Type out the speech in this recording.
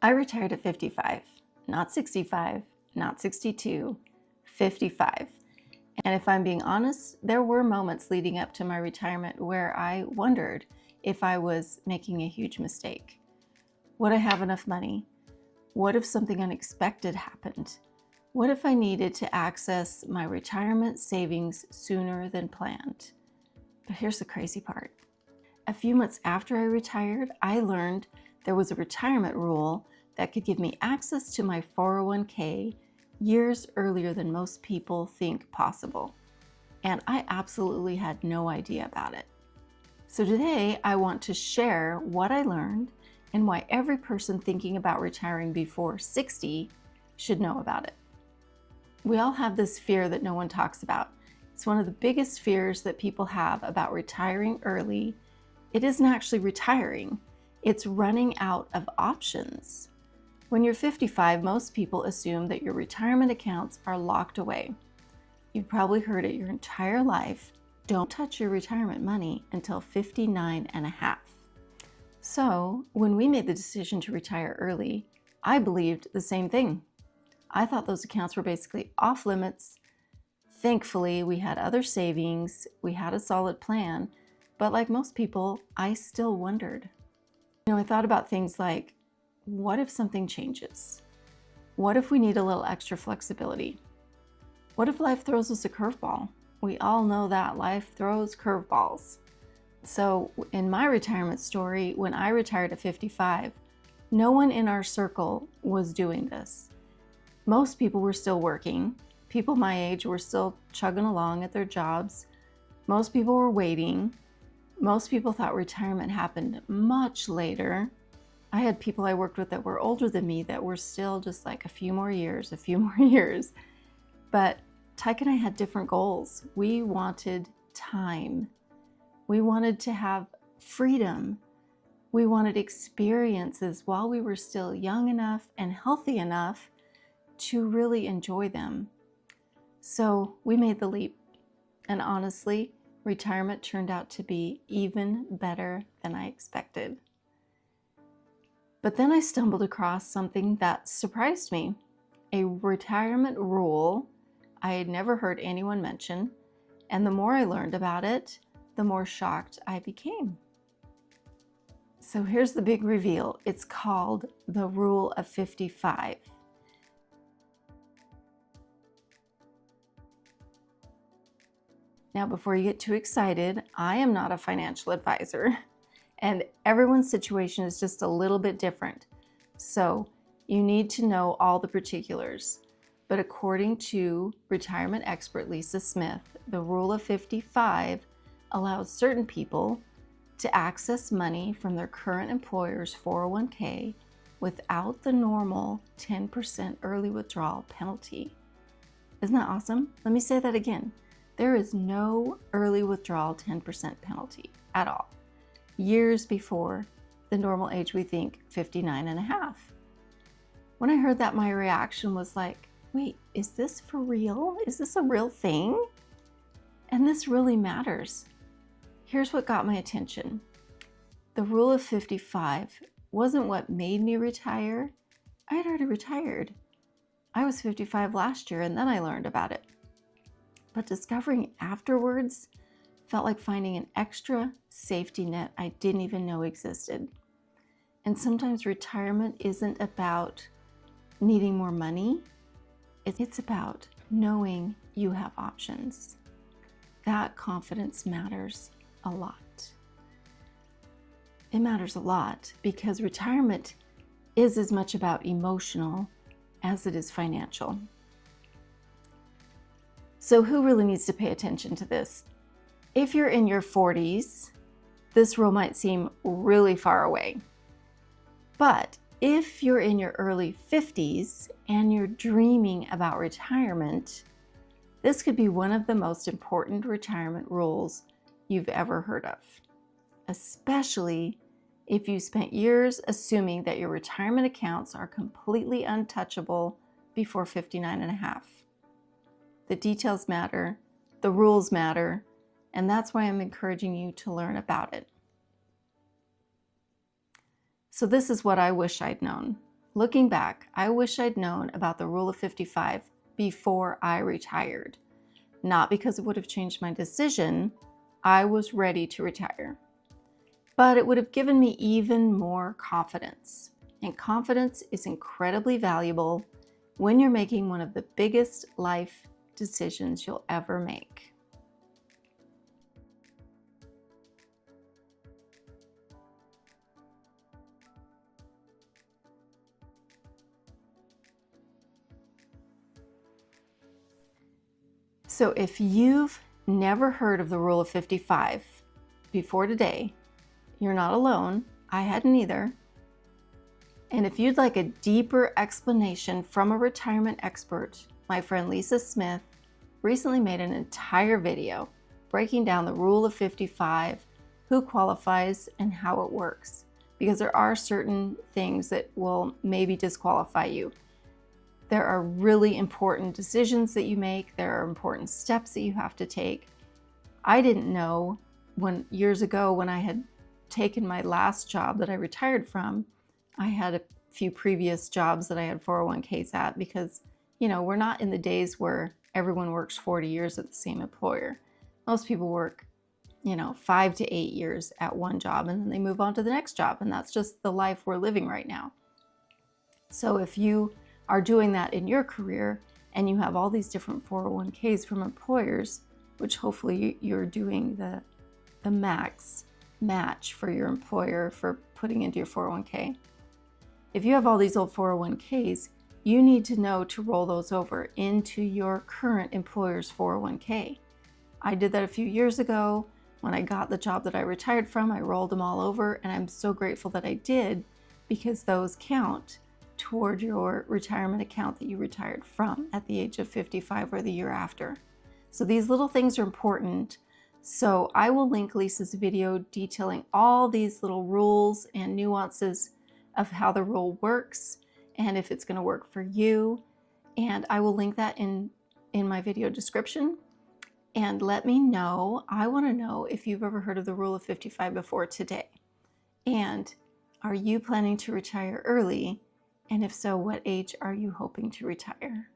I retired at 55, not 65, not 62, 55. And if I'm being honest, there were moments leading up to my retirement where I wondered if I was making a huge mistake. Would I have enough money? What if something unexpected happened? What if I needed to access my retirement savings sooner than planned? But here's the crazy part. A few months after I retired, I learned there was a retirement rule that could give me access to my 401k years earlier than most people think possible. And I absolutely had no idea about it. So today I want to share what I learned and why every person thinking about retiring before 60 should know about it. We all have this fear that no one talks about. It's one of the biggest fears that people have about retiring early. It isn't actually retiring, it's running out of options. When you're 55, most people assume that your retirement accounts are locked away. You've probably heard it your entire life. Don't touch your retirement money until 59 and a half. So when we made the decision to retire early, I believed the same thing. I thought those accounts were basically off limits. Thankfully, we had other savings, we had a solid plan, but like most people, I still wondered. I thought about things like, what if something changes? What if we need a little extra flexibility? What if life throws us a curveball? We all know that life throws curveballs. So in my retirement story, when I retired at 55, no one in our circle was doing this. Most people were still working. People my age were still chugging along at their jobs. Most people were waiting. Most people thought retirement happened much later. I had people I worked with that were older than me that were still just like a few more years. But Tyke and I had different goals. We wanted time. We wanted to have freedom. We wanted experiences while we were still young enough and healthy enough to really enjoy them. So we made the leap. And honestly, retirement turned out to be even better than I expected. But then I stumbled across something that surprised me, a retirement rule I had never heard anyone mention, and the more I learned about it, the more shocked I became. So here's the big reveal. It's called the Rule of 55. Now, before you get too excited, I am not a financial advisor. And everyone's situation is just a little bit different. So you need to know all the particulars. But according to retirement expert Lisa Smith, the Rule of 55 allows certain people to access money from their current employer's 401k without the normal 10% early withdrawal penalty. Isn't that awesome? Let me say that again. There is no early withdrawal 10% penalty at all. Years before the normal age we think, 59 and a half. When I heard that, my reaction was like, wait, is this for real? Is this a real thing? And this really matters. Here's what got my attention. The Rule of 55 wasn't what made me retire. I had already retired. I was 55 last year and then I learned about it. But discovering afterwards felt like finding an extra safety net I didn't even know existed. And sometimes retirement isn't about needing more money. It's about knowing you have options. That confidence matters a lot. It matters a lot because retirement is as much about emotional as it is financial. So who really needs to pay attention to this? If you're in your 40s, this rule might seem really far away. But if you're in your early 50s and you're dreaming about retirement, this could be one of the most important retirement rules you've ever heard of, especially if you spent years assuming that your retirement accounts are completely untouchable before 59 and a half. The details matter, the rules matter, and that's why I'm encouraging you to learn about it. So this is what I wish I'd known. Looking back, I wish I'd known about the rule of 55 before I retired. Not because it would have changed my decision, I was ready to retire. But it would have given me even more confidence. And confidence is incredibly valuable when you're making one of the biggest life decisions you'll ever make. So if you've never heard of the rule of 55 before today, you're not alone. I hadn't either. And if you'd like a deeper explanation from a retirement expert, my friend Lisa Smith recently made an entire video breaking down the rule of 55, who qualifies, and how it works. Because there are certain things that will maybe disqualify you. There are really important decisions that you make. There are important steps that you have to take. I didn't know years ago when I had taken my last job that I retired from. I had a few previous jobs that I had 401ks at because, we're not in the days where everyone works 40 years at the same employer. Most people work, 5 to 8 years at one job and then they move on to the next job. And that's just the life we're living right now. So if you are doing that in your career and you have all these different 401ks from employers, which hopefully you're doing the max match for your employer for putting into your 401k. If you have all these old 401ks, you need to know to roll those over into your current employer's 401k. I did that a few years ago. When I got the job that I retired from, I rolled them all over, and I'm so grateful that I did because those count toward your retirement account that you retired from at the age of 55 or the year after. So these little things are important. So I will link Lisa's video detailing all these little rules and nuances of how the rule works and if it's going to work for you. And I will link that in my video description. And let me know, I want to know if you've ever heard of the rule of 55 before today. And are you planning to retire early? And if so, what age are you hoping to retire?